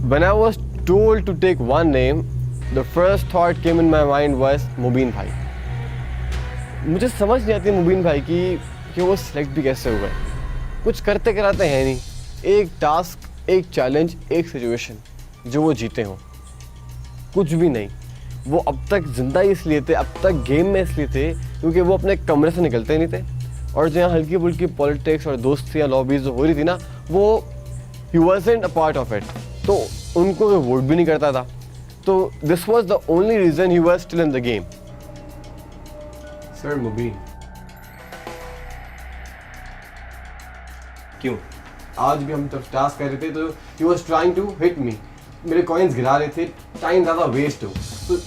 When I was told to take one name, the first thought came in my mind was मुबीन भाई। मुझे समझ नहीं आती मुबीन भाई कि वो सिलेक्ट भी कैसे हुए। कुछ करते कराते हैं नहीं, एक टास्क, एक चैलेंज, एक सिचुएशन जो वो जीते हों, कुछ भी नहीं। वो अब तक जिंदा ही इसलिए थे, अब तक गेम में इसलिए थे क्योंकि वो अपने कमरे से निकलते नहीं थे। और जहाँ हल्की फुल्की पॉलिटिक्स और दोस्तियाँ लॉबीज हो रही थी ना, वो ही wasn't a part of it, तो उनको वो वोट भी नहीं करता था। तो this was the only reason he was still in the game. Sir Mubeen क्यों? आज भी हम जब टास्क कर रहे थे तो he was trying to hit me, मेरे कॉइन्स गिरा रहे थे, टाइम ज़्यादा वेस्ट हो। तो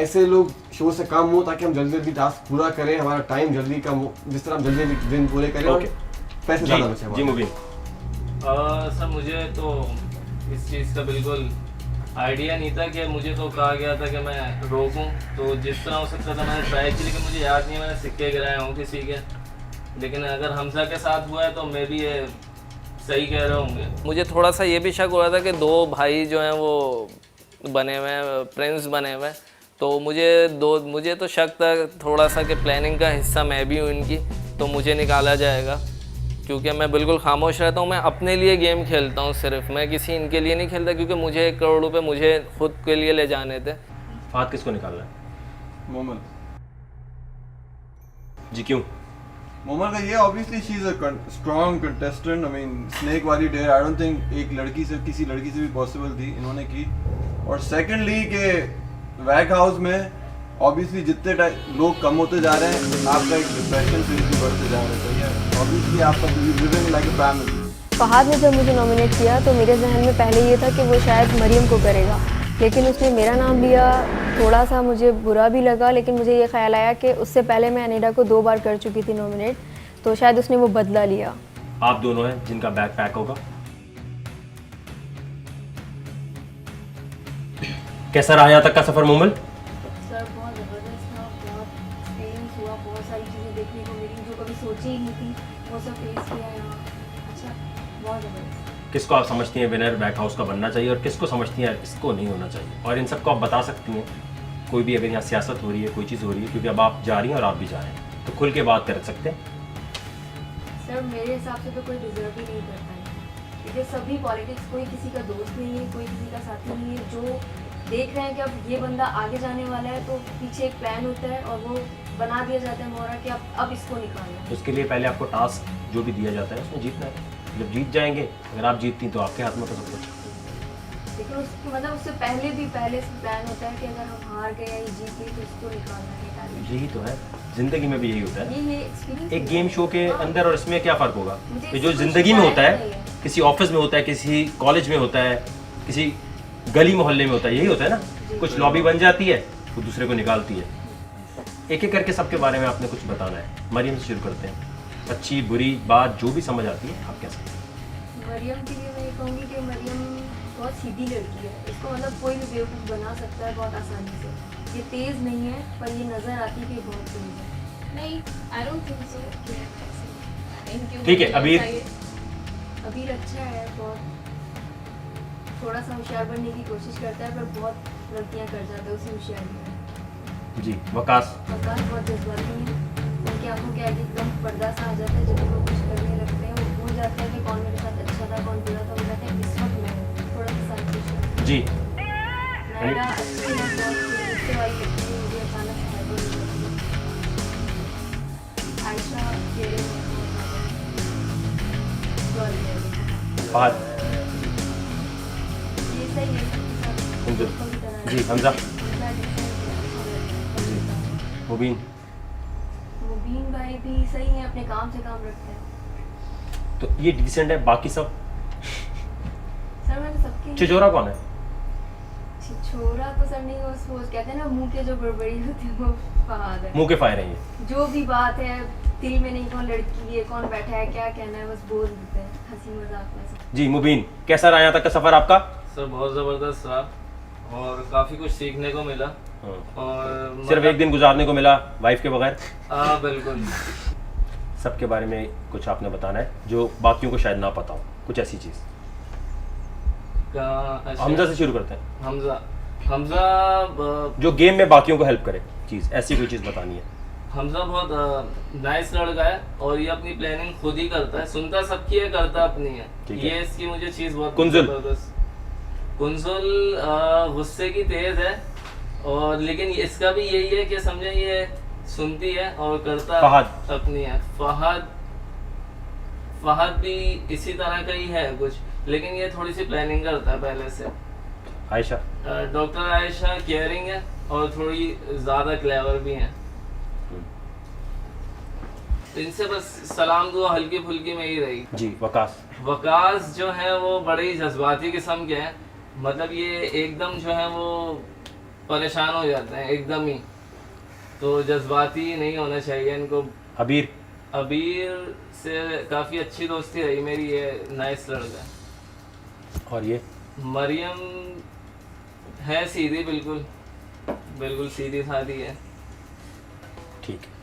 ऐसे लोग शो से काम हो ताकि हम जल्दी जल्दी टास्क पूरा करें, हमारा टाइम जल्दी कम हो, जिस तरह हम जल्दी जल्दी दिन पूरे करें और पैसे ज़्यादा बचे। जी मुबीन। सर मुझे तो इस चीज़ का बिल्कुल आइडिया नहीं था कि मुझे तो कहा गया था कि मैं रोकूं, तो जिस तरह हो सकता था मैंने ट्राई की, लेकिन मुझे याद नहीं है मैंने सिक्के गिराए हों किसी के। लेकिन अगर हमजा के साथ हुआ है तो मैं भी ये सही कह रहे होंगे। मुझे थोड़ा सा ये भी शक हो रहा था कि दो भाई जो हैं वो बने हुए हैं, प्रिंस बने हुए हैं, तो मुझे तो शक था थोड़ा सा कि प्लानिंग का हिस्सा मैं भी हूँ इनकी, तो मुझे निकाला जाएगा। क्योंकि मैं बिल्कुल खामोश रहता हूँ, मैं अपने लिए गेम खेलता हूँ सिर्फ, मैं किसी इनके लिए नहीं खेलता, क्योंकि मुझे 1 करोड़ रुपए मुझे खुद के लिए ले जाने थे। हाथ किसको निकालना है? मोमल। जी क्यों? मोमल का ये obviously she is a strong contestant. I mean snake वाली डेयर आई डोंट थिंक एक लड़की से किसी लड़की से भी पॉसिबल थी, इन्होंने की। और सेकंडली के वैग हाउस में ऑब्वियसली जितने लोग कम होते जा रहे हैं, आपका एक डिप्रेशन फेज भी बढ़ते जा रहा है। तो ये ऑब्वियसली आपका living like a family. Fahad ने जब मुझे नॉमिनेट किया तो मेरे जहन में पहले ये था कि वो शायद मरियम को करेगा, लेकिन उसने मेरा नाम लिया। थोड़ा सा मुझे बुरा भी लगा, लेकिन मुझे ये ख्याल आया कि उससे पहले मैं अनीडा को 2 बार कर चुकी थी नॉमिनेट, तो शायद उसने वो बदला लिया। आप दोनों हैं जिनका बैग पैक होगा। कैसा रहा यहाँ तक का सफर मोमल? सर बहुत ज़बरदस्त था, बहुत एक्सपीरियंस हुआ, बहुत सारी चीज़ें देखने को मिली जो कभी सोची ही नहीं थी, वो सब फेस किया यहाँ। अच्छा, बहुत ज़बरदस्त। किसको आप समझती हैं विनर बैक हाउस का बनना चाहिए और किसको समझती हैं इसको नहीं होना चाहिए? और इन सबको आप बता सकती हैं, कोई भी अगर यहाँ सियासत हो रही है, कोई चीज़ हो रही है, क्योंकि अब आप जा रही हैं और आप भी जा रहे हैं, तो खुल के बात कर सकते हैं। सर मेरे हिसाब से तो कोई डिजर्व ही नहीं करता है, क्योंकि सभी पॉलिटिक्स, कोई किसी का दोस्त नहीं है, कोई किसी का साथी नहीं है। जो देख रहे हैं कि अब ये बंदा आगे जाने वाला है, तो पीछे एक प्लान होता है और वो बना दिया जाता है मोहरा कि अब इसको निकालना है। उसके लिए पहले आपको टास्क जो भी दिया जाता है उसमें जीतना है। जब जीत जाएंगे, अगर आप जीतती तो आपके हाथ में तो सब कुछ। लेकिन उसको मतलब उससे पहले से प्लान होता है कि अगर हम हार गए या जीत गए तो इसको निकालना है टैलेंट। यही तो है, जिंदगी में भी यही होता है। ये एक्सपीरियंस एक गेम शो के अंदर और इसमें क्या फ़र्क होगा? मुझे कि जो इससे ज़िंदगी में कुछ होता फायदा है, नहीं है। किसी ऑफिस में होता है, किसी कॉलेज में होता है, किसी गली मोहल्ले में होता है, यही होता है ना। कुछ लॉबी बन जाती है, वो दूसरे को निकालती है। एक एक करके सबके बारे में आपने कुछ बताना है। मरियम से शुरू करते हैं। अच्छी बुरी बात जो भी समझ आती है आप कह सकते हैं। मरियम के लिए मैं ये कहूँगी कि मरियम बहुत सीधी लड़की है, इसको मतलब कोई भी बेवकूफ़ बना सकता है बहुत आसानी से। ये तेज़ नहीं है, पर ये नज़र आती है कि बहुत तेज़ है। नहीं, आई डोंट थिंक सो। ठीक है, अबीर अबीर अच्छा है, बहुत थोड़ा सा होशियार बनने की कोशिश करता है, पर बहुत गलतियाँ कर जाता है, उसी होशियारी में। जी। वकास वकास बहुत जज्बाती है, उनकी आंखों के आगे एकदम पर्दा सा आ जाता है जब वो कुछ करने लगते हैं। वो भूल जाते हैं कि कौन मेरे साथ अच्छा था, कौन बुरा था। वो कहते हैं इस वक्त मैं थोड़ा सा सेल्फिश। जी। नायरा अच्छी है, बहुत गुस्से वाली लगती है, मुझे अचानक से हाइपर हो जाती है। आयशा तेरे में बहुत ज़्यादा फहद। ये सही है सबके साथ दोस्तों की तरह। जी। हमजा। हमजा जैसा मुबीन। मुबीन भाई भी सही है, अपने काम से काम रखते हैं। तो ये डिसेंट है, बाकी सब? सर मैं तो सबके छिछोरा कौन है? छिछोरा तो सर नहीं, वो कहते हैं ना मुंह के जो गड़बड़ी होती है वो फहाद है। मुंह के फायर हैं ये। जो भी बात है दिल में नहीं, कौन लड़की है, कौन बैठा है, क्या कहना है, बस बोल देते हैं हंसी मजाक में से। जी। मुबीन, कैसा रहा यहाँ तक का सफर आपका? सर बहुत ज़बरदस्त रहा और काफ़ी कुछ सीखने को मिला। और सिर्फ एक दिन गुजारने को मिला वाइफ के बगैर? हाँ बिल्कुल। सबके बारे में कुछ आपने बताना है जो बाकियों को शायद ना पता हो, कुछ ऐसी चीज़। अच्छा, हमजा से शुरू करते हैं। हमजा हमजा जो गेम में बाकियों को हेल्प करे चीज़, ऐसी कोई चीज़ बतानी है। हमजा बहुत नाइस लड़का है और ये अपनी प्लानिंग खुद ही करता है, सुनता सबकी है, करता अपनी है। ठीक है। ये इसकी मुझे चीज़ बहुत कुंजुल? जबरदस्त। कुंजुल गुस्से की तेज है, और लेकिन इसका भी यही है कि समझे ये सुनती है और करता फहद? अपनी है। फहद भी इसी तरह का ही है कुछ, लेकिन ये थोड़ी सी प्लानिंग करता है पहले से। आयशा? डॉक्टर आयशा केयरिंग है और थोड़ी ज़्यादा क्लेवर भी है। इनसे बस सलाम दुआ हल्की फुल्की में ही रही। जी। वकास? वकास जो है वो बड़े ही जज्बाती किस्म के हैं, मतलब ये एकदम जो है वो परेशान हो जाते हैं एकदम ही, तो जज्बाती नहीं होना चाहिए इनको। अबीर? अबीर से काफ़ी अच्छी दोस्ती रही मेरी, ये नाइस लड़का है। और ये? मरियम है सीधी, बिल्कुल बिल्कुल सीधी सादी है। ठीक है।